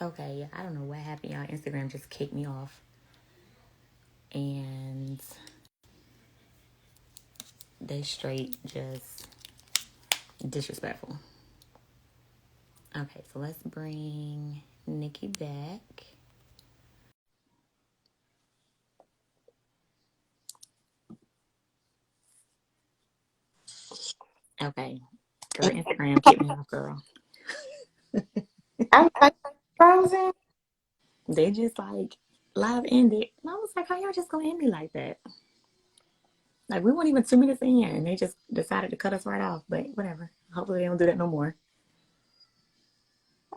Okay, I don't know what happened, y'all. Instagram just kicked me off. And they straight just disrespectful. Okay, so let's bring Nikki back. Okay. Girl, Instagram kicked me off, girl. I was like, frozen. They just like live ended. And I was like, how y'all just gonna end me like that? Like we weren't even 2 minutes in and they just decided to cut us right off. But whatever. Hopefully they don't do that no more.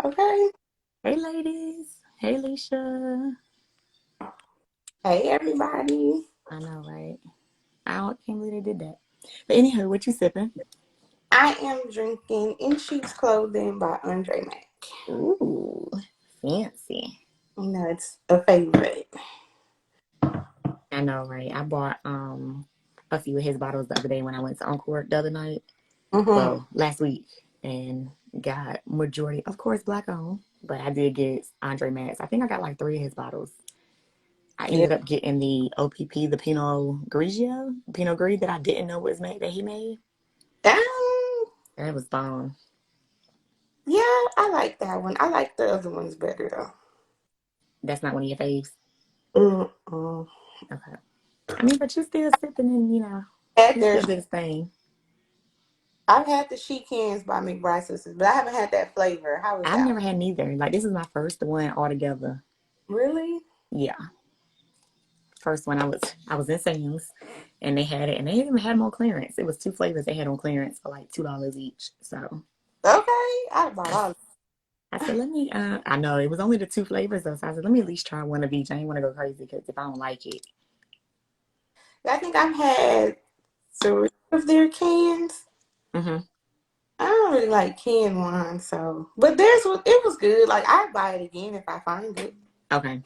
Okay. Hey ladies. Hey Leisha. Hey, everybody. I know, right? Can't believe they did that. But anywho, what you sipping? I am drinking In Sheep's Clothing by Andre Mack. Ooh, fancy. You know, it's a favorite. I know, right? I bought a few of his bottles the other day when I went to Encore the other night. Mm-hmm. Well, last week, and got majority, of course, black owned. But I did get Andre Max. I think I got like three of his bottles. I Yeah. ended up getting the OPP, the Pinot Gris that I didn't know was made that he made. Um, That was bomb. yeah, I like that one. I like the other ones better, though. That's not one of your faves. Mm-mm. Okay. I mean, but you still sipping and Had he their, still did his thing. I've had the She Cans by McBride Sisters, but I haven't had that flavor. How is I've that never had neither. Like this is my first one altogether. one? Really? Yeah, first one I was in Sam's and they had it and they even had them on clearance. It was two flavors they had on clearance for like $2 each. So Okay. I bought I, all of I said, let me. I know it was only the two flavors though, so I said, let me at least try one of each. I ain't want to go crazy because if I don't like it, I think I've had three of their cans. hmm I don't really like canned wine, so but it was good. Like I'd buy it again if I find it. okay.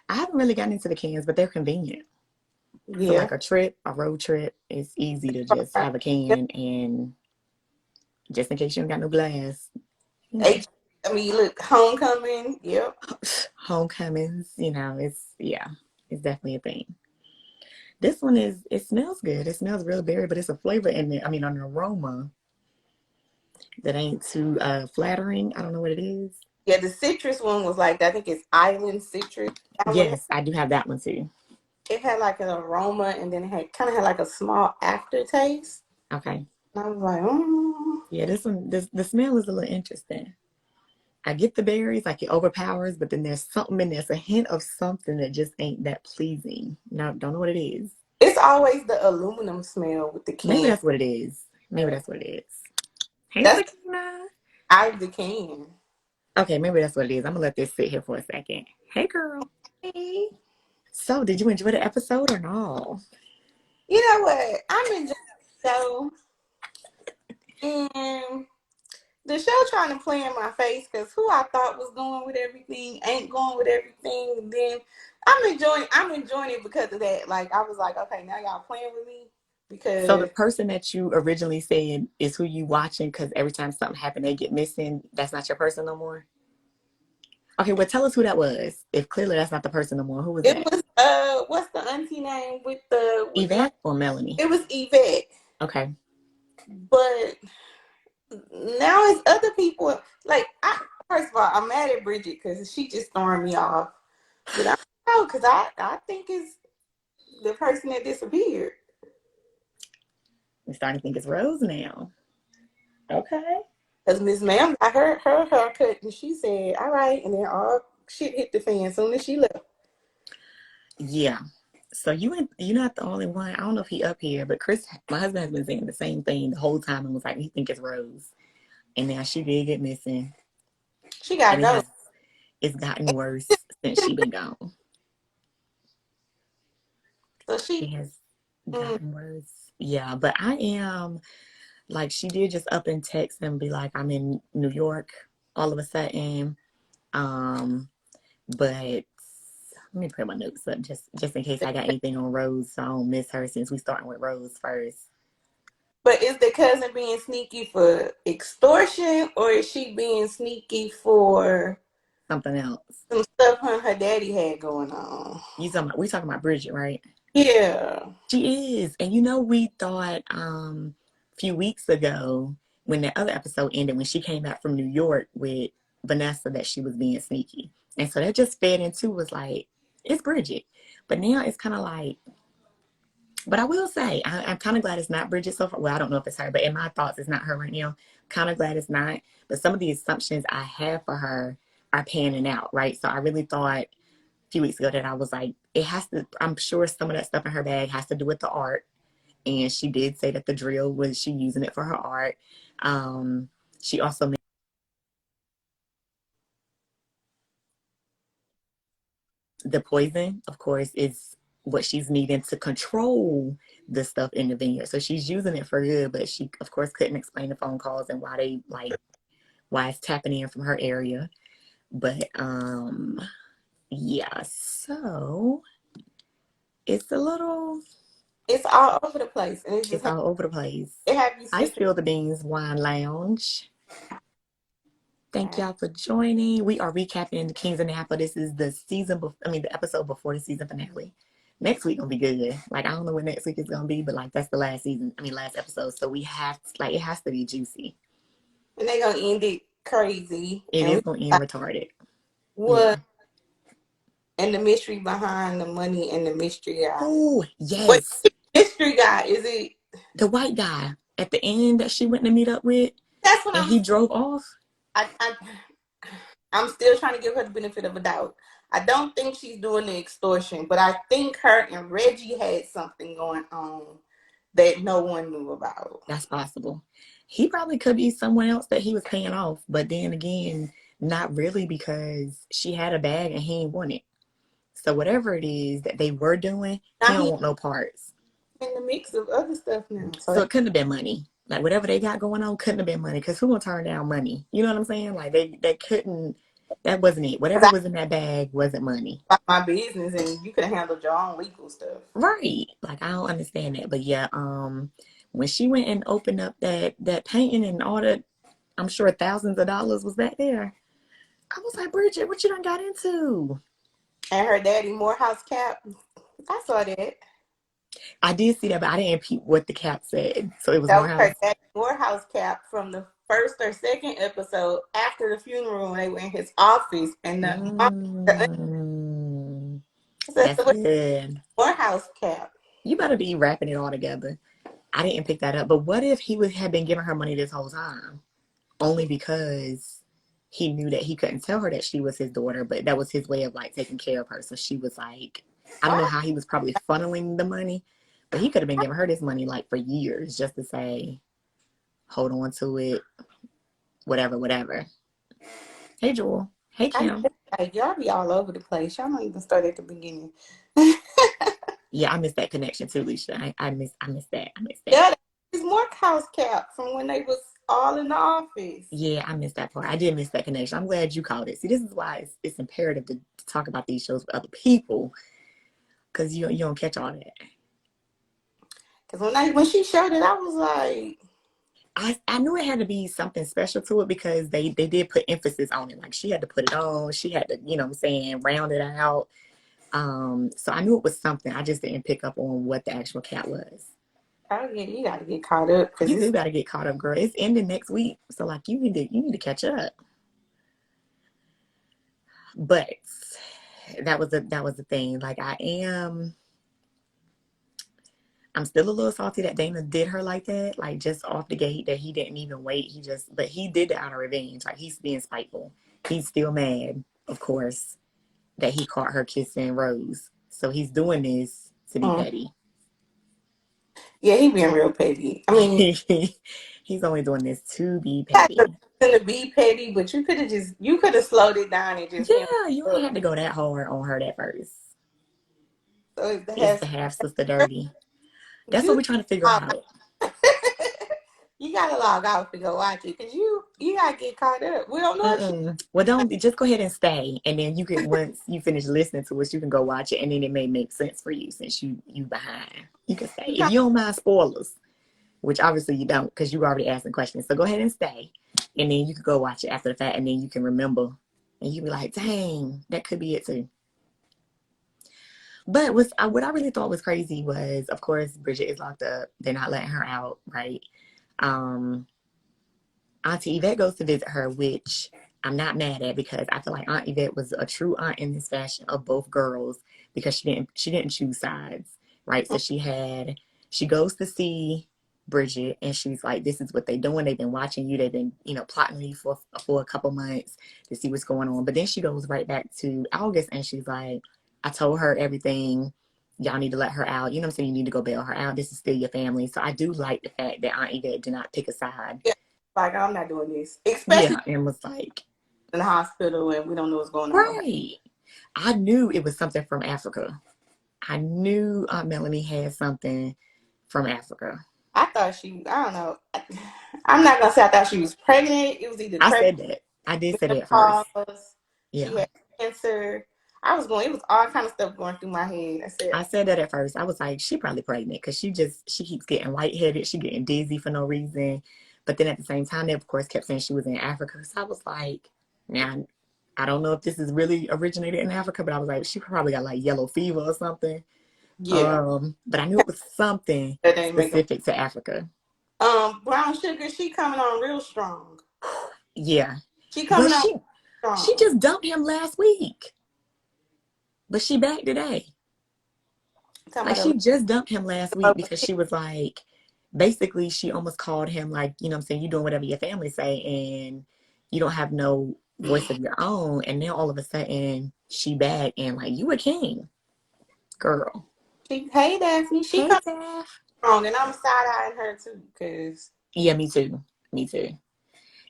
I haven't really gotten into the cans, but they're convenient for Yeah. like a road trip. It's easy to just have a can and just in case you don't got no glass, you know. H I mean look, homecoming, yep. Homecomings, it's yeah, it's definitely a thing. This one it smells good. It smells real berry, but it's a flavor in it. I mean, an aroma that ain't too flattering. I don't know what it is. Yeah, the citrus one was like I think it's island citrus. That one Yes, I do have that one too. it had like an aroma and then it had kind of had like a small aftertaste. Okay. And I was like, Yeah, this one, the smell is a little interesting. I get the berries, like it overpowers, but then there's something in there. It's a hint of something that just ain't that pleasing. No, don't know what it is. it's always the aluminum smell with the Maybe can. that's what it is. Maybe that's what it is. Hey, That's Sakina. out of the can. Okay, maybe that's what it is. I'm gonna let this sit here for a second. Hey, girl. Hey. So, did you enjoy the episode or no? You know what? I'm enjoying the show. And the show trying to play in my face because who I thought was going with everything ain't going with everything. And then I'm enjoying it because of that. Like I was like, okay, now y'all playing with me So, the because person that you originally said is who you watching because every time something happened, they get missing. That's not your person no more. Okay, well, tell us who that was. If clearly that's not the person no more, who was it that? was what's the auntie name with the with my Yvette or Melanie? it was Yvette. Okay. But now it's other people like I first of all, I'm mad at Bridget because she just throwing me off. But I don't know because I think it's the person that disappeared. I'm starting to think it's Rose now. Okay. Because Miss Ma'am got her haircut and she said, all right, and then all shit hit the fan as soon as she left. Yeah. So you're not the only one. I don't know if he up here, but Chris, my husband has been saying the same thing the whole time and was like, he think it's Rose. And now she did get missing. She And gotta go. it's gotten worse since she been gone. So It she has mm, gotten worse. Yeah, but I am like she did just up and text and be like, I'm in New York all of a sudden. Um, but let me put my notes up just in case I got anything on Rose so I don't miss her since we starting with Rose first. but is the cousin being sneaky for extortion or is she being sneaky for something else. some stuff her and her daddy had going on. We talking about Bridget, right? Yeah. She is. And you know, we thought a few weeks ago when the other episode ended, when she came back from New York with Vanessa, that she was being sneaky. And so that just fed into was like, it's Bridget. But now it's kind of like, but I will say, I'm kind of glad it's not Bridget so far. Well, I don't know if it's her, but in my thoughts, it's not her right now. Kind of glad it's not. But some of the assumptions I have for her are panning out, right? So I really thought a few weeks ago that I was like, it has to, I'm sure some of that stuff in her bag has to do with the art. And she did say that the drill was she using it for her art. She also made the poison, of course, is what she's needing to control the stuff in the vineyard. So she's using it for good, but she, of course, couldn't explain the phone calls and why they like why it's tapping in from her area. But yeah, so it's a little, It's all over the place, and it's all over the place. it have you I switching. spill the beans wine lounge. Thank y'all for joining. We are recapping the Kings of Napa. This is the the episode before the season finale. Next week gonna be good. Like I don't know what next week is gonna be, but like that's the last season. Last episode. So we have to, like it has to be juicy. And they gonna end it crazy, It and is we gonna end like retarded. what Yeah. and the mystery behind the money and the mystery guy. Oh What yes, mystery guy is it? the white guy at the end that she went to meet up with, That's what and he drove off. I I'm still trying to give her the benefit of a doubt. I don't think she's doing the extortion, but I think her and Reggie had something going on that no one knew about. That's possible. He probably could be someone else that he was paying off, but then again, not really because she had a bag and he didn't want it. So whatever it is that they were doing, he Now don't he's want no parts. in the mix of other stuff now. So So it couldn't have been money. Like whatever they got going on couldn't have been money. Cause who gonna turn down money? You know what I'm saying? Like they couldn't. That wasn't it. Whatever because was in that bag wasn't money. I about my business and you could have handled your own legal stuff. Right. Like I don't understand that. But yeah, when she went and opened up that painting and all that, I'm sure thousands of dollars was back there. I was like, Bridget, what you done got into? And her daddy Morehouse cap. I saw that. I did see that, but I didn't peep what the cap said. So it was That was Morehouse. her daddy Morehouse cap from the first or second episode after the funeral when they were in his office and the Mm, said that's the good. Morehouse cap. You better be wrapping it all together. I didn't pick that up. But what if he would have been giving her money this whole time? Only because he knew that he couldn't tell her that she was his daughter, but that was his way of like taking care of her. So she was like, I don't know Why? how he was probably funneling the money, but he could have been giving her this money like for years just to say, hold on to it, whatever, whatever. Hey, Joel. Hey, I Kim. like y'all be all over the place. Y'all don't even start at the beginning. Yeah, I missed that connection too, Alicia. I miss that. I miss that. Yeah, his Morehouse cap from when they was all in the office. Yeah, I missed that part. I did miss that connection. I'm glad you called it. See, this is why it's imperative to talk about these shows with other people because you don't catch all that. Cause when she showed it, I was like, I knew it had to be something special to it because they did put emphasis on it. Like she had to put it on. She had to, you know what I'm saying, round it out. So I knew it was something. I just didn't pick up on what the actual cat was. oh yeah, you got to get caught up because You it's do got to get caught up, girl. It's ending next week, so like you need to catch up. But that was the thing. Like I'm still a little salty that Dana did her like that, like just off the gate, that he didn't even wait. But he did it out of revenge. Like he's being spiteful. He's still mad, of course, that he caught her kissing Rose. So he's doing this to be mm. petty. Yeah, he being real petty. I mean, He's only doing this to be had petty. to be petty, but you could have slowed it down and just been Yeah, you ain't like, had to go that hard on her at first. so it's the Is half the half sister dirty? That's what you we're trying to figure out. you gotta log out to go watch it because you gotta get caught up. We don't know if she Mm-mm. Well, don't just go ahead and stay, and then you can once you finish listening to it, you can go watch it, and then it may make sense for you since you behind. You can stay you if kind you don't mind spoilers, which obviously you don't because you already asking questions. So go ahead and stay, and then you can go watch it after the fact, and then you can remember And you be like, dang, that could be it too. But what I really thought was crazy was, of course, Bridget is locked up. They're not letting her out, right? Um, Auntie Yvette goes to visit her, which I'm not mad at because I feel like Aunt Yvette was a true aunt in this fashion of both girls because she didn't choose sides, right? So she goes to see Bridget and she's like, this is what they're doing. They've been watching you. They've been, plotting you for a couple months to see what's going on. But then she goes right back to August and she's like, I told her everything. Y'all need to let her out. You know what I'm saying? You need to go bail her out. This is still your family. So I do like the fact that Aunt Yvette did not pick a side. Yeah, like I'm not doing this, especially Yeah, and was like, in the hospital and we don't know what's going on. Okay, right. I knew it was something from Africa. I knew Aunt Melanie had something from Africa. I thought she. I don't know. I'm not gonna say I thought she was pregnant. It was either I pregnant, said that. I did say that at first. menopause. She Yeah. had cancer. I was going. It was all kind of stuff going through my head. I said, I said that at first. I was like, she probably pregnant because she keeps getting lightheaded. She getting dizzy for no reason. But then at the same time, they of course kept saying she was in Africa. So I was like, now I don't know if this is really originated in Africa, but I was like, she probably got like yellow fever or something. yeah, But I knew it was something that didn't make them. specific to Africa. Brown sugar. She coming on real strong. Yeah. She But coming on she strong. just dumped him last week. But she back today. Talking Like about she just dumped him last week the because she was like basically she almost called him like, you know what I'm saying, you doing whatever your family say and you don't have no voice of your own. And then all of a sudden she back and like you a king, girl. hey Daphne. She Hey coming Daph. strong, and I'm side eyeing her too, cause Yeah, me too. Me too.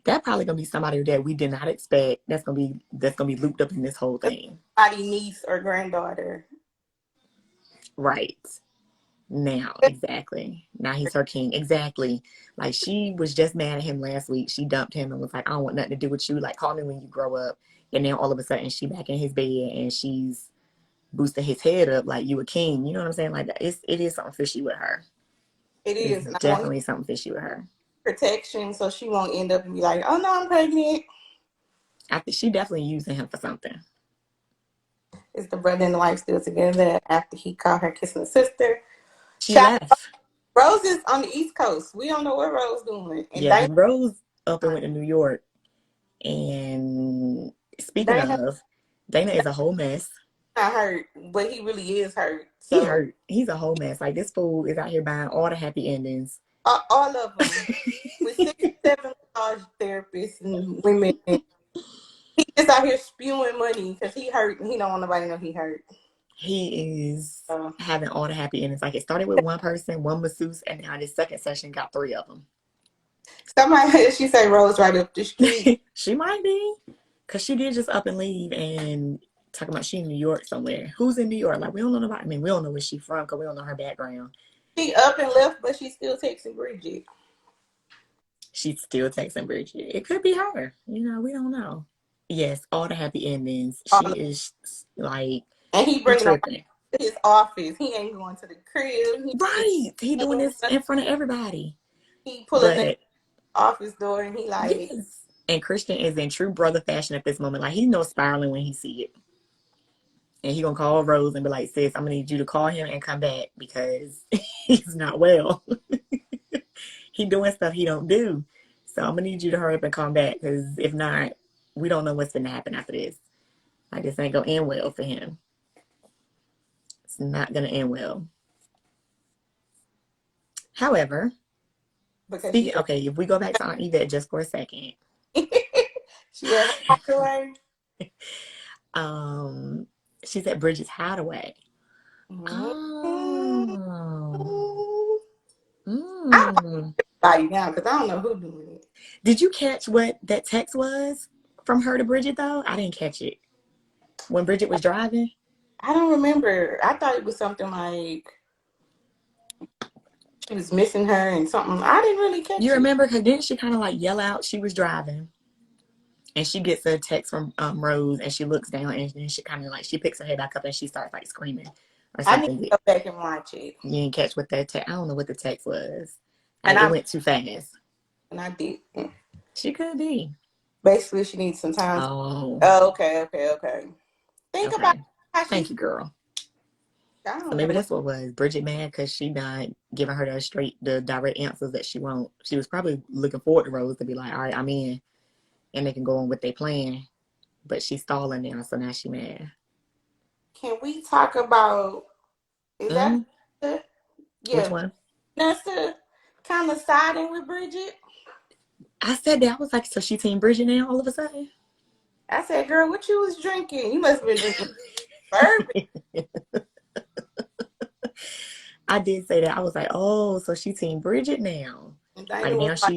That probably gonna be somebody that we did not expect. That's gonna be looped up in this whole that's thing. somebody's niece or granddaughter. Right. Now, exactly. Now he's her king. Exactly. Like she was just mad at him last week. She dumped him and was like, I don't want nothing to do with you. Like, call me when you grow up. And then all of a sudden she back in his bed and she's boosting his head up like you a king. You know what I'm saying? Like it is something fishy with her. It It's is, and I want definitely something fishy with her. protection so she won't end up and be like, "Oh no, I'm pregnant." I think she definitely using him for something. Is the brother and the wife still together after he caught her kissing the sister? She Child, left. Rose is on the East Coast. We don't know what Rose doing, and Yeah, because Rose up and went to New York. And speaking Dana of, Dana is a whole mess. not hurt, but he really is hurt. He So hurt. He's a whole mess. Like this fool is out here buying all the happy endings. all of them with 67 massage therapists and women. And he just out here spewing money because he hurt and he don't want nobody to know he hurt. He is So having all the happy endings. Like it started with one person, one masseuse, and now this second session got three of them. somebody she say Rose right up the street. She might be, cause she did just up and leave and talking about she in New York somewhere. Who's in New York? Like we don't know nobody. I mean, we don't know where she from, cause we don't know her background. She up and left, but she still texting Bridget. She's still texting Bridget. It could be her. We don't know. Yes, all the happy endings. All She of, is like and he she bringing them tripping. to his office. He ain't going to the crib. Right. He He doing ain't this in front of everybody. he pulling the But office door and he like, yes. And Christian is in true brother fashion at this moment. Like he knows spiraling when he see it. And he gonna call Rose and be like, sis, I'm gonna need you to call him and come back because he's not well. He doing stuff he don't do. So I'm gonna need you to hurry up and come back because if not, we don't know what's gonna happen after this. Like this ain't gonna end well for him. It's not gonna end well. However, because speaking okay, if we go back to Aunt Yvette just for a second, she at Hathaway. um, she's at Bridget's Hideaway. Mm-hmm. Oh. I don't Mm. body now because I don't know who doing it. Did you catch what that text was from her to Bridget though? I didn't catch it. When Bridget was driving? I don't remember. I thought it was something like she was missing her and something. I didn't really You catch it. remember? Because didn't she kind of like yell out? She was driving and she gets a text from Rose and she looks down and then she kind of like, she picks her head back up and she starts like screaming or I need something. to go back and watch it. You didn't catch what that text, I don't know what the text was. And Like it I went too fast. and I did. She could be. Basically, she needs some time. Oh, Oh, okay, okay, okay. Think about okay. how Thank she's. you, girl. I So don't maybe know. that's what was Bridget mad because she not giving her the direct answers that she want. She was probably looking forward to Rose to be like, all right, I'm in, and they can go on with their plan. But she's stalling now, so now she mad. Can we talk about? Is that? Mm, which Yeah, one? Nessa kind of siding with Bridget. I said that. I was like, so she team Bridget now all of a sudden? I said, "Girl, what you was drinking? You must have been drinking bourbon." I did say that. I was like, oh, so she team Bridget now. And Like Dana was now like,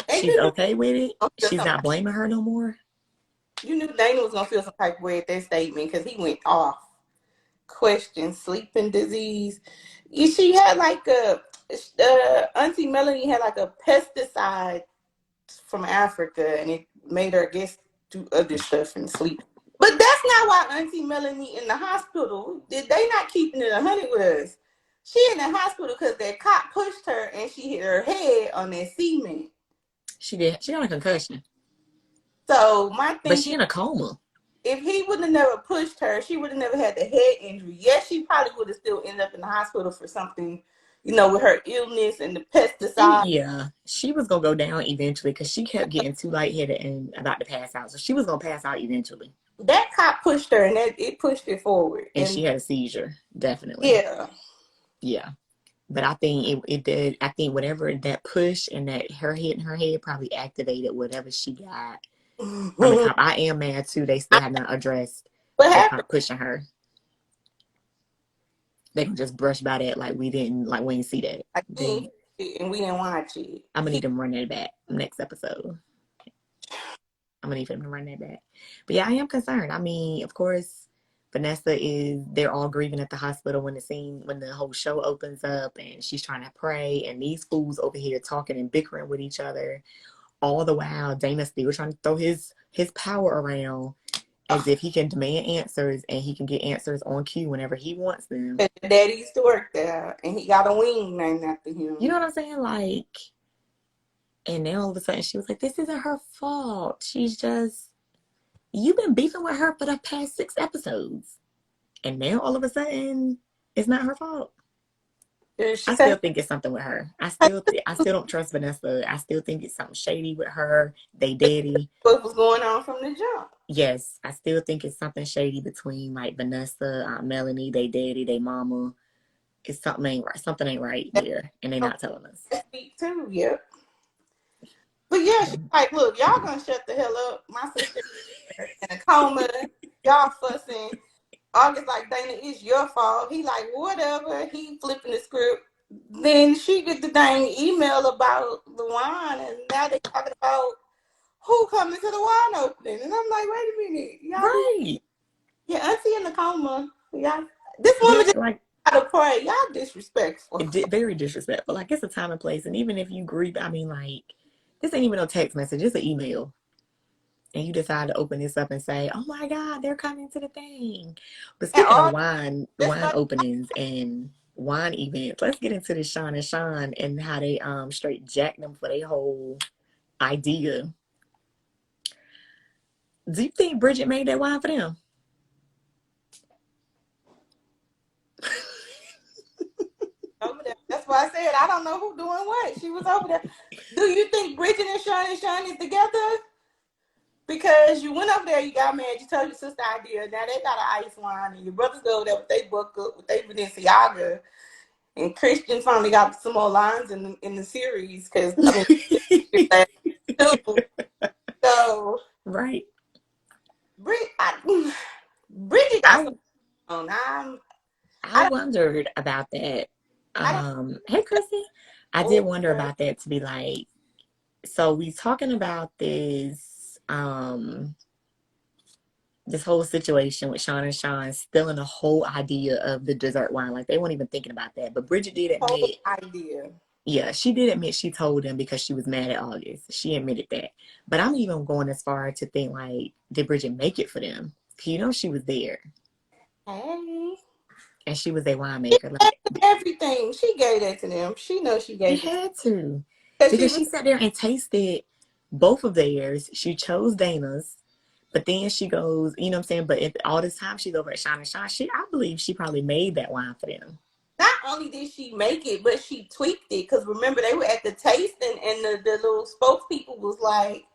"And she's you knew okay with it. gonna feel She's some. not blaming her no more. You knew Dana was gonna feel some type of way at that statement because he went off. Question: sleeping disease. She had like a Auntie Melanie had like a pesticide from Africa, and it made her guess do other stuff and sleep. But that's not why Auntie Melanie in the hospital. Did they not keeping it 100 with us? She in the hospital because that cop pushed her and she hit her head on that cement. She did. She got a concussion, So my but thing she is, in a coma. if he would have never pushed her, she would have never had the head injury. Yes, she probably would have still ended up in the hospital for something, with her illness and the pesticide. Yeah, she was gonna go down eventually because she kept getting too lightheaded and about to pass out. So she was gonna pass out eventually, That cop pushed her, and it pushed it forward. and And she had a seizure. Definitely, yeah, yeah. But I think it did. I think whatever that push and that her hitting her head probably activated whatever she got from the what cop. I am mad too. They still have not addressed the happened? cop pushing her. They can just brush by that like we didn't, like we didn't see that. Like he ain't Then hit it and we didn't watch it. I'm gonna need them to run that back next episode. I'm gonna need them to run that back. But yeah, I am concerned. I mean, of course, Vanessa is. They're all grieving at the hospital when the whole show opens up, and she's trying to pray, and these fools over here talking and bickering with each other. All the while, Dana's still trying to throw his power around as Ugh, if he can demand answers and he can get answers on cue whenever he wants them. Daddy used to work there, and he got a wing named after You know him. what I'm saying? Like, and then all of a sudden she was like, "This isn't her fault. She's just you've been beefing with her for the past 6 episodes, and now all of a sudden it's not her fault." And she I said still think it's something with her. hey, I still don't trust Vanessa. I still think it's something shady with her. They daddy. what was going on from the jump. Yes, I still think it's something shady between like Vanessa, Melanie, they daddy, they mama. It's something ain't right. Something ain't right there, and they not telling us. That's deep too, yep. But yeah, she's like, look, y'all gonna shut the hell up. My sister in a coma, y'all fussing. August like, Dana, it's your fault. He like, whatever. He flipping the script. Then she get the dang email about the wine, and now they talking about who coming to the wine opening. And I'm like, wait a minute, y'all do Right. your auntie in the coma. Y'all, this woman Yeah, just like got to pray. Y'all disrespectful. very disrespectful. Like it's a time and place, and even if you agree, I mean, like this ain't even a text message; it's an email, and you decide to open this up and say, "Oh my God, they're coming to the thing." But And speaking of all that's wine openings and wine events, let's get into this Sean and Sean and how they straight jacked them for their whole idea. Do you think Bridget made that wine for them? over there. That's why I said I don't know who doing what. She was over there. Do you think Bridget and Sean is together? Because you went up there, you got mad, you told your sister idea. Now they got an ice wine, and your brothers go there with they book up with they Balenciaga, and Christian finally got some more lines in the series because I mean, too. So Right. Bridget got I some on. I I don't wondered about that. I don't Hey, Chrissy. I did wonder over about that to be like, so we talking about this whole situation with Sean and Sean stealing the whole idea of the dessert wine. Like they weren't even thinking about that. But Bridget did whole admit, idea. yeah, she did admit she told them because she was mad at August. She admitted that. But I'm even going as far to think like, did Bridget make it for them? You know she was there Hey, and she was a winemaker. she Like everything she gave that to them. She knows she she gave it had to. because she Because was she sat there and tasted. both of theirs. She chose Dana's. But then she goes, you know what I'm saying? But if all this time she's over at Shine and Shine, I believe she probably made that wine for them. Not only did she make it, but she tweaked it. Because remember, they were at the tasting, and the little spokespeople was like,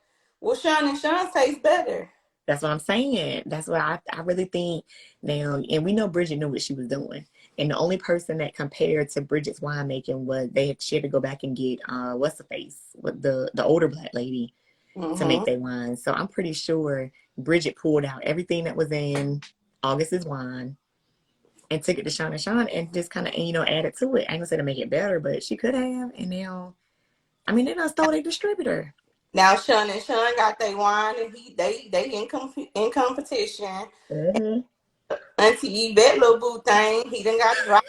well, Sean and Sean tastes better. That's what I'm saying. That's what I really think now. And we know Bridget knew what she was doing. And the only person that compared to Bridget's winemaking was she had to go back and get what's the face with the older black lady to make Mm-hmm. their wine. So I'm pretty sure Bridget pulled out everything that was in August's wine and took it to Sean and Sean and just kind of added to it. I ain't gonna say to make it better, but she could have. And now, I mean, they done stole their distributor. Now Sean and Sean got their wine, and they in competition. Mm-hmm. Auntie Yvette little boo thing, he done got dropped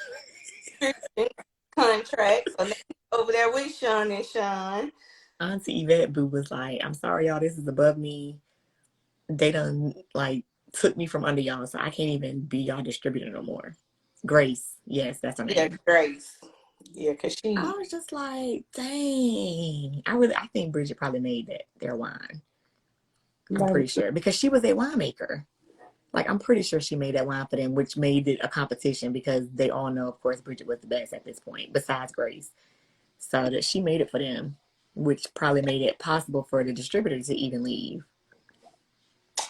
contract, so now he's over there with Sean and Sean. Auntie Yvette Boo was like, "I'm sorry, y'all. This is above me. They done like took me from under y'all, so I can't even be y'all distributor no more." Grace, yes, that's her Yeah, name. Grace. Yeah, cause I she was just like, dang. I think Bridget probably made that their wine. I'm maybe pretty sure because she was a winemaker. Like I'm pretty sure she made that wine for them, which made it a competition because they all know, of course, Bridget was the best at this point, besides Grace. So that she made it for them, which probably made it possible for the distributor to even leave.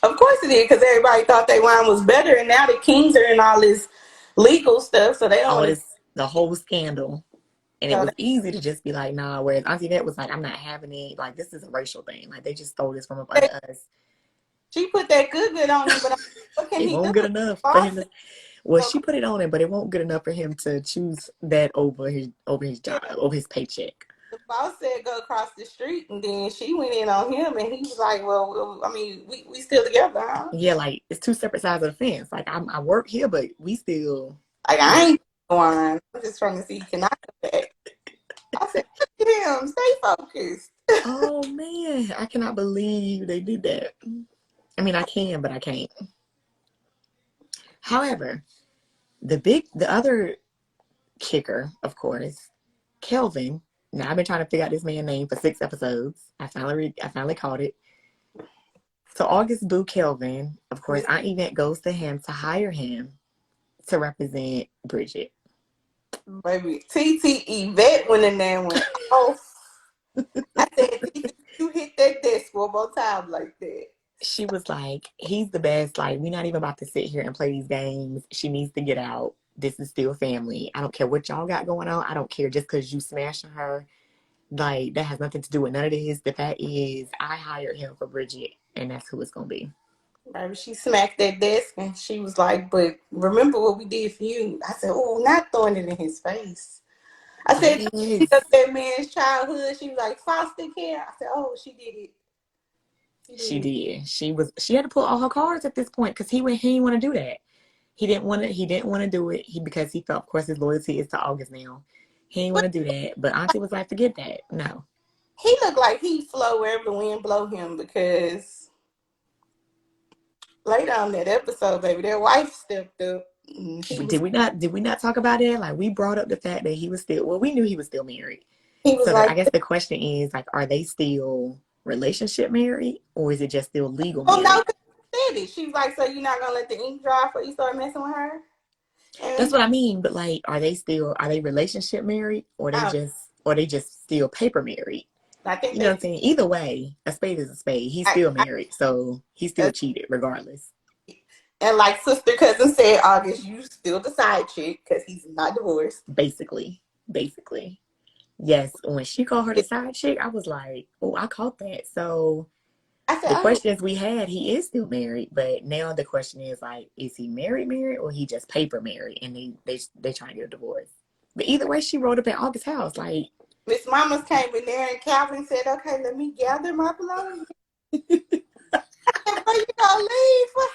of course it did, because everybody thought their wine was better, and now the Kings are in all this legal stuff, so they don't All want to. this, the whole scandal. And it So was easy to just be like, nah, whereas Auntie Vet was like, I'm not having it. Like, this is a racial thing. Like, they just stole this from up under us. she put that good on him, but what can It he do? won't good enough for him Boss to. said, Well, go, she put it on him, but it won't good enough for him to choose that over his yeah, job, over his paycheck. the boss said go across the street, and then she went in on him, and he was like, well, I mean, we still together, huh? Yeah, like it's two separate sides of the fence. Like I work here, but we still, Like, you I know. ain't wine. I'm just trying to see, can I come back? I said, look at him, stay focused. Oh man, I cannot believe they did that. I mean, I can, but I can't. However, the other kicker, of course, Kelvin. Now I've been trying to figure out this man's name for 6 episodes. I finally caught it. So August Boo Kelvin, of course, Miss our event goes to him to hire him to represent Bridget. Baby, TT Yvette went in there and went off. I said, TT, you hit that desk one more time like that. She was like, he's the best. Like, we're not even about to sit here and play these games. She needs to get out. This is still family. I don't care what y'all got going on. I don't care just because you smashing her. Like, that has nothing to do with none of this. The fact is, I hired him for Bridget, and that's who it's going to be. Baby, she smacked that desk and she was like, but remember what we did for you. I said, oh, not throwing it in his face. I said, she Yes, took that man's childhood. She was like, foster care. I said, oh, she did it. She did she it. did. She had to pull all her cards at this point because he didn't want to do that. He didn't want to do it because he felt, of course, his loyalty is to August now. He didn't want But to do that. But Auntie was like, forget that. No. he looked like he flow wherever the wind blow him, because later on that episode, baby, their wife stepped up. And Did we not talk about it? Like we brought up the fact that he was still we knew he was still married. he was So like, I guess the question is like, are they still relationship married or is it just still legal oh no, married? 'cause she said it. She was like, so you're not gonna let the ink dry before you start messing with her? That's And what I mean. But like, are they relationship married or they just still paper married? I think You know what they, I'm saying? Either way, a spade is a spade. He's I, still married, so he still I, cheated regardless. and like sister cousin said, August, you still the side chick because he's not divorced. Basically. Yes, when she called her the side chick, I was like, oh, I caught that. So I said, the oh, questions we had, he is still married, but now the question is like, is he married, or he just paper married, and they trying to get a divorce? But either way, she rolled up at August's house, like, Miss Mamas came in there and Calvin said, okay, let me gather my belongings. Before you gonna leave, what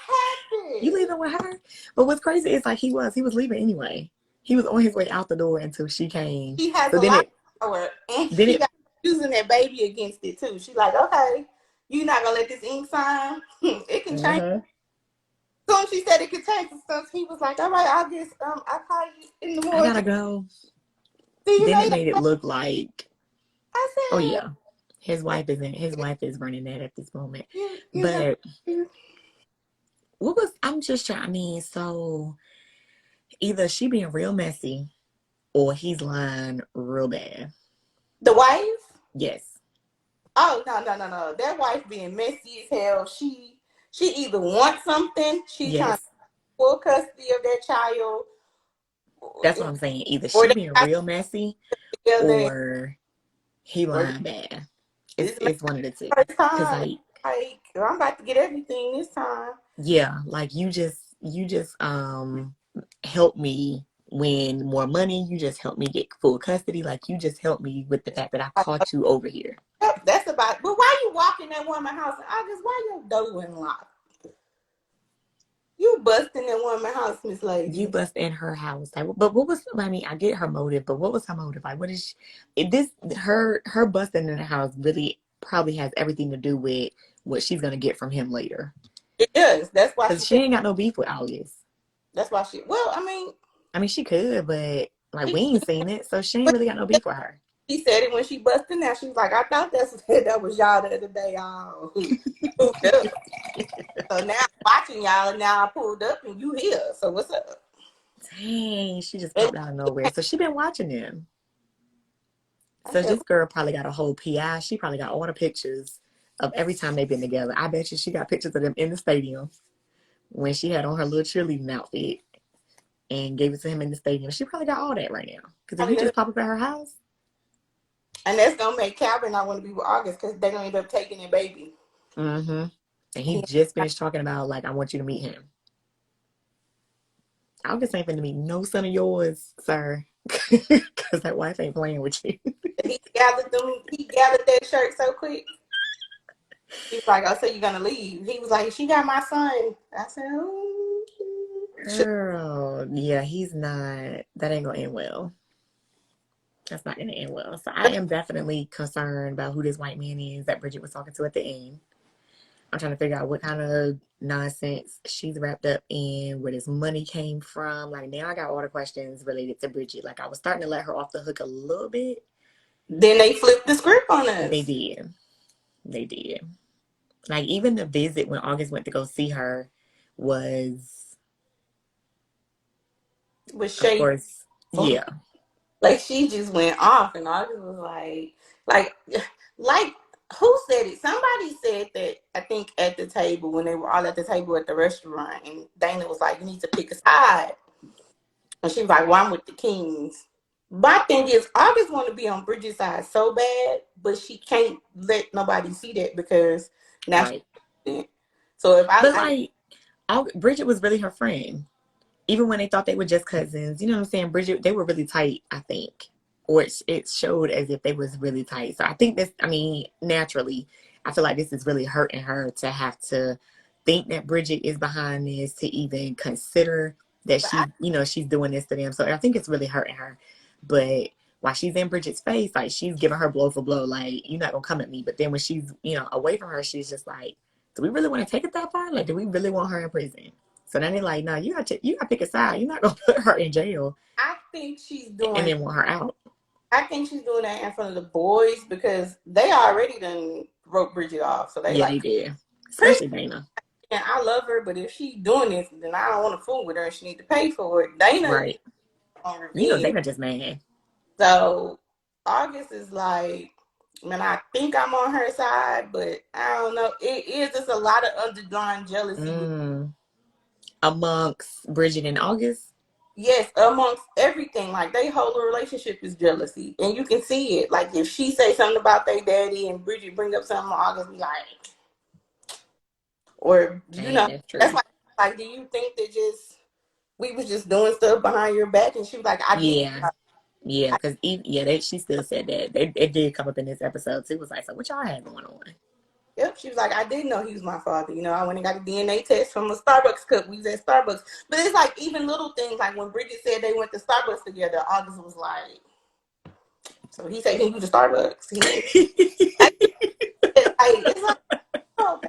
you happened? leaving with her? But what's crazy is like he was leaving anyway. He was on his way out the door until she came. She has So a then lot it of power, and then she it got using that baby against it too. She's like, okay, you're not gonna let this ink sign. It can change. uh-huh. Soon she said it could change the stuff. He was like, all right, I'll just I'll call you in the I gotta morning. go. See you Then it later. made it look like, I oh said, yeah. His wife is running that at this moment. You know, But what was I'm just trying, I mean, so either she being real messy or he's lying real bad. the wife. Yes. Oh no. That wife being messy as hell. She either wants something, she trying to Yes. full custody of that child, That's what I'm saying. Either or she they being got real messy together, or he or lying bad. this is It's one of the two. my first Cause time. like, Like I'm about to get everything this time. yeah, like you just help me win more money. You just help me get full custody. Like you just help me with the fact that I caught you over here. Yep, that's about. But why you walk in that woman's house in August? Why your door unlocked? You busting that woman's house, Miss You Lady. bust in her house. Like, but what was? I mean, I get her motive, but what was her motive? Like, what is this? Her busting in the house really probably has everything to do with what she's gonna get from him later. It does. That's why Cause she she said. ain't got no beef with August. That's why she. Well, I mean, I mean, she could, but like we she, ain't seen it, so she ain't but really got no beef with her. she said it when she busted in there. She was like, "I thought that was y'all the other day. Y'all hooked up. So now I'm watching y'all, and now I pulled up, and you here. So what's up?" Dang, she just And popped out of nowhere. So she been watching him. I So said, this girl probably got a whole PI. She probably got all the pictures of every time they've been together. I bet you she got pictures of them in the stadium when she had on her little cheerleading outfit and gave it to him in the stadium. She probably got all that right now. Because if he just pop up at her house, and that's gonna make Calvin not want to be with August because they're gonna end up taking their baby. mm-hmm. And he He, just finished talking about like I want you to meet him. I just ain't finna meet no son of yours, sir. Because that wife ain't playing with you. he gathered them. He gathered that shirt so quick. He was like, "Oh, so you're gonna leave?" He was like, "She got my son." I said, "Oh, Girl, yeah, he's not. That ain't gonna end well. That's not gonna end well. So I am definitely concerned about who this white man is that Bridget was talking to at the end. I'm trying to figure out what kind of nonsense she's wrapped up in, where this money came from. Like now I got all the questions related to Bridget. Like I was starting to let her off the hook a little bit. Then they flipped the script on They us did. They did. Like even the visit when August went to go see her was, with of Shay. course, yeah, Like she just went off, and August was like, like who said it? Somebody said that I think at the table when they were all at the table at the restaurant, and Dana was like, "You need to pick a side," and she was like, "Well, I'm with the Kings." My thing is, August want to be on Bridget's side so bad, but she can't let nobody see that because now right. she's so if But like, Bridget was really her friend. Even when they thought they were just cousins, you know what I'm saying? Bridget, they were really tight, I think. Or it showed as if they was really tight. So I think this, I mean, naturally, I feel like this is really hurting her to have to think that Bridget is behind this, to even consider that I, she's doing this to them. So I think it's really hurting her. But while she's in Bridget's face, like she's giving her blow for blow, like, you're not gonna come at me. But then when she's, away from her, she's just like, do we really want to take it that far? Like, do we really want her in prison? So then they're like, no, you got to pick a side. You're not gonna put her in jail I think she's and doing. then want her out. I think she's doing that in front of the boys because they already done wrote Bridget off. So they Yeah, they like, did, Chris, especially Dana. I love her, but if she doing this, then I don't want to fool with her, and she need to pay for it. Dana Right. on revenge. Dana just mad. So August is like, man, I think I'm on her side, but I don't know. It is just a lot of underlying jealousy with. Mm. Amongst Bridget and August. Yes, amongst everything, like they whole relationship is jealousy, and you can see it. Like if she say something about their daddy, and Bridget bring up something, August be like, or Dang, that's that's true. like, do you think that just we was just doing stuff behind your back? And she was like, I did. Yeah. Yeah, because she still said that. It did come up in this episode too. It was like, so what y'all had going on? Yep, she was like, I didn't know he was my father. I went and got a DNA test from a Starbucks cup. We was at Starbucks. But it's like even little things, like when Bridget said they went to Starbucks together, August was like, so he said he went to Starbucks. He like, it's like, oh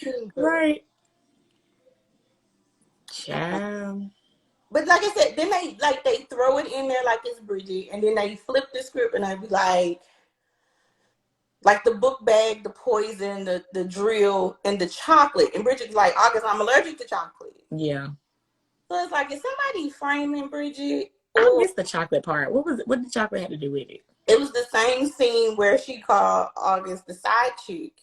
dang. Right. Child. But like I said, then they throw it in there like it's Bridget, and then they flip the script and they be like, like the book bag, the poison, the drill, and the chocolate. And Bridget's like, August, I'm allergic to chocolate. Yeah. So it's like, is somebody framing Bridget? I Or missed the chocolate part. What was it? What did chocolate have to do with it? it was the same scene where she called August the side chick.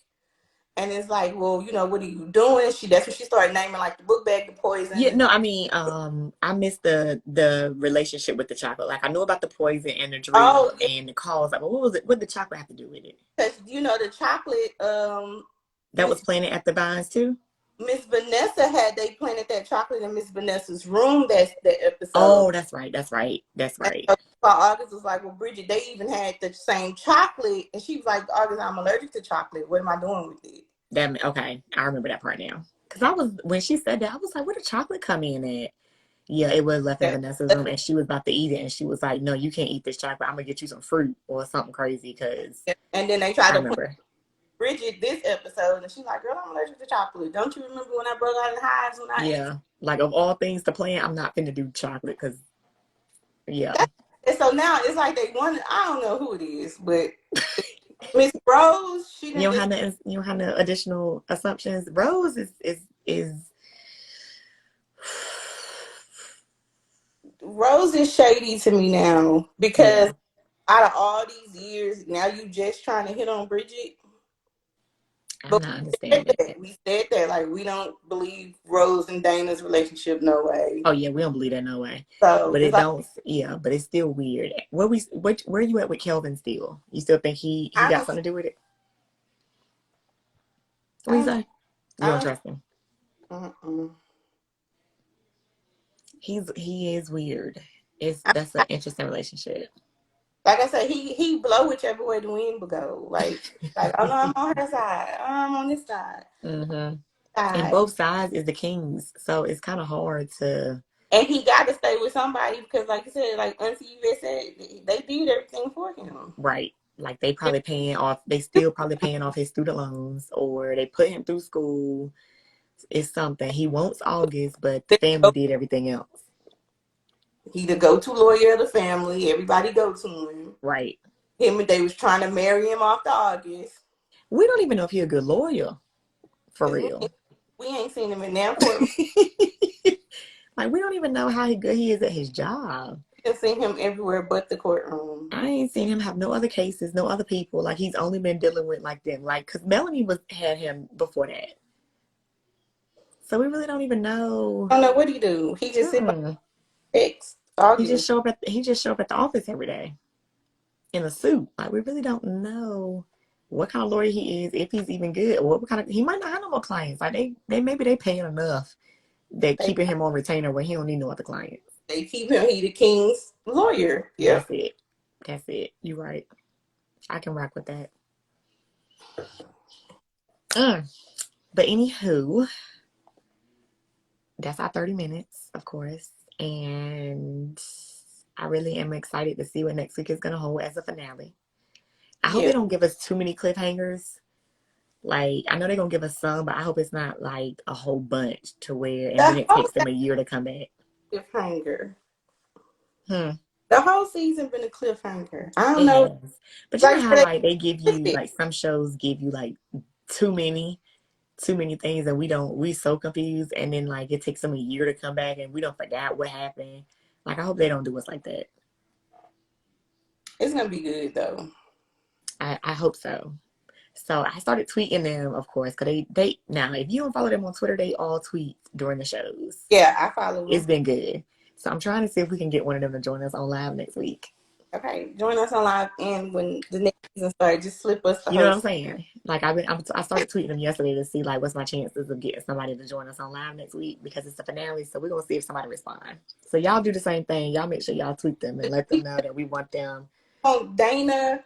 And it's like, well, what are you doing? That's when she started naming like the book bag, the Yeah, poison. no, I mean, I missed the relationship with the chocolate. Like I knew about the poison and the drill Oh, and the cause. Like, well, what was it? What did the chocolate have to do with it? because the chocolate, That Miss was planted at the vines too. Miss Vanessa had they planted that chocolate in Miss Vanessa's room. That's the episode. Oh, that's right. That's right. That's And right. so August was like, well, Bridget, they even had the same chocolate, and she was like, August, I'm allergic to chocolate. What am I doing with it? That okay. I remember that part now. Cause I was when she said that, I was like, where did chocolate come in at? Yeah, it was left in Yeah. Vanessa's room, and she was about to eat it, and she was like, "No, you can't eat this chocolate. I'm gonna get you some fruit or something crazy." Cause And then they tried I to put remember. Bridget this episode, and she's like, girl, I'm allergic to chocolate. Don't you remember when I broke out in hives when I ate Yeah, like of all things to plan, I'm not finna do chocolate because yeah. that? And so now it's like they wanted, I don't know who it is, but Miss Rose, she You didn't don't just have no you don't have no additional assumptions. Rose is Rose is shady to me now because yeah. out of all these years, now you just trying to hit on Bridget. I'm But not understanding it. we said that like we don't believe Rose and Dana's relationship, no way. Oh yeah, we don't believe that no way. So But it's it like don't. Yeah, but it's still weird. Where you at with Kelvin still? You still think he I got don't, something to do with it? What I you don't, say? You don't I trust him? don't. He is weird. It's I, that's an interesting relationship. like I said, he blow whichever way the wind will go. Oh no, I'm on her side. Oh, I'm on this side. Mm-hmm. And Side. both sides is the kings, so it's kind of hard to And he got to stay with somebody because, like you said, like Auntie Yvette said, they did everything for him. right. Like they probably paying off. They still probably paying off his student loans, or they put him through school. It's something he wants August, but the family did everything else. He the go-to lawyer of the family. Everybody go to him. Right. They was trying to marry him off the August We don't even know if he's a good lawyer for because real. we ain't seen him in that courtroom. Like we don't even know how good he is at his job. We have seen him everywhere but the courtroom. I ain't seen him have no other cases, no other people. Like he's only been dealing with like them. Like because Melanie was had him before that, so we really don't even know. I don't know what he do. He just sit by Mm-mm. text arguing. He just show up at the office every day in a suit. Like we really don't know what kind of lawyer he is, if he's even good, or what kind of he might not have no more clients. Like they maybe they paying enough. They They keeping him on retainer where he don't need no other clients. they keep him. He the king's lawyer. That's Yep. it. That's it. You right. I can rock with that. Uh, but anywho, that's our 30 minutes, of course. And I really am excited to see what next week is gonna hold as a finale. I hope Yeah. they don't give us too many cliffhangers. Like I know they're gonna give us some, but I hope it's not like a whole bunch to where and then The it whole takes them a year to come back. cliffhanger. Hmm. The whole season been a cliffhanger. I don't It know. has. But you know Like how they like they give you twisted. like some shows give you like too many too many things and we so confused and then like it takes them a year to come back and we don't forget what happened. Like I hope they don't do us like that. It's gonna be good though. I hope so. So I started tweeting them, of course, because they now if you don't follow them on Twitter, they all tweet during the shows. Yeah, I follow It's them. been good. So I'm trying to see if we can get one of them to join us on live next week. Okay, join us on live, and when the next season starts, just slip us the You know what I'm host. saying? Like I started tweeting them yesterday to see like what's my chances of getting somebody to join us on live next week because it's the finale. So we're gonna see if somebody responds. So y'all do the same thing. Y'all make sure y'all tweet them and let them know that we want them. Oh, Dana,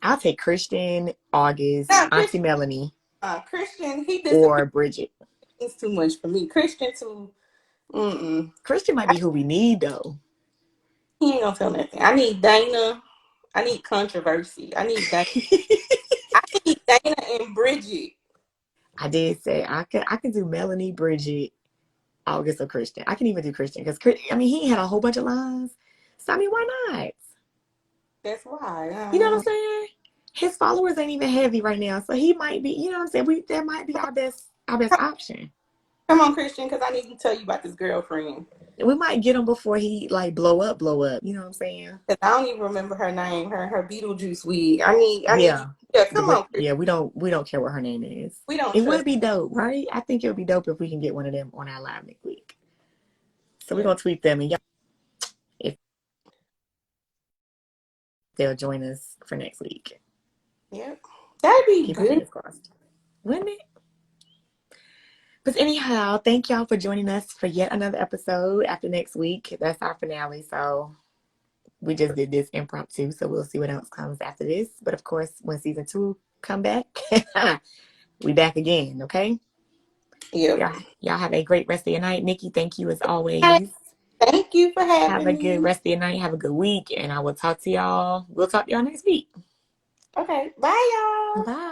I'll take Christian, August, no Auntie Christian. Melanie, Christian, he disappears or Bridget. too much for me. Christian too. Mm-mm. Christian might be who we need though. He ain't gonna tell nothing. I need Dana. I need controversy. I need Dana. I need Dana and Bridget. I did say I can do Melanie, Bridget, August, or Christian. I can even do Christian because I mean he had a whole bunch of lines. So I mean why not? That's why. You know what I'm saying? his followers ain't even heavy right now, so he might be. You know what I'm saying? That might be our best option. Come on, Christian, because I need to tell you about this girlfriend. We might get him before he like blow up, blow up. You know what I'm saying? Because I don't even remember her name. Her Beetlejuice wig. I need you. Yeah. Yeah, come on, Christian. Yeah, we don't care what her name is. We don't It would trust. be dope, right? I think it would be dope if we can get one of them on our live next week. So we're Yeah, gonna tweet them and y'all if they'll join us for next week. yeah, that'd be Keep our good. fingers crossed. Wouldn't it? But anyhow, thank y'all for joining us for yet another episode after next week. That's our finale. So we just did this impromptu. So we'll see what else comes after this. But of course, when season 2 come back, we back again, okay? Yep. Y'all have a great rest of your night. Nikki, thank you as Hey, always. thank you for Have a having good me. rest of your night. Have a good week. And I will talk to y'all. We'll talk to y'all next week. Okay, bye, y'all. Bye.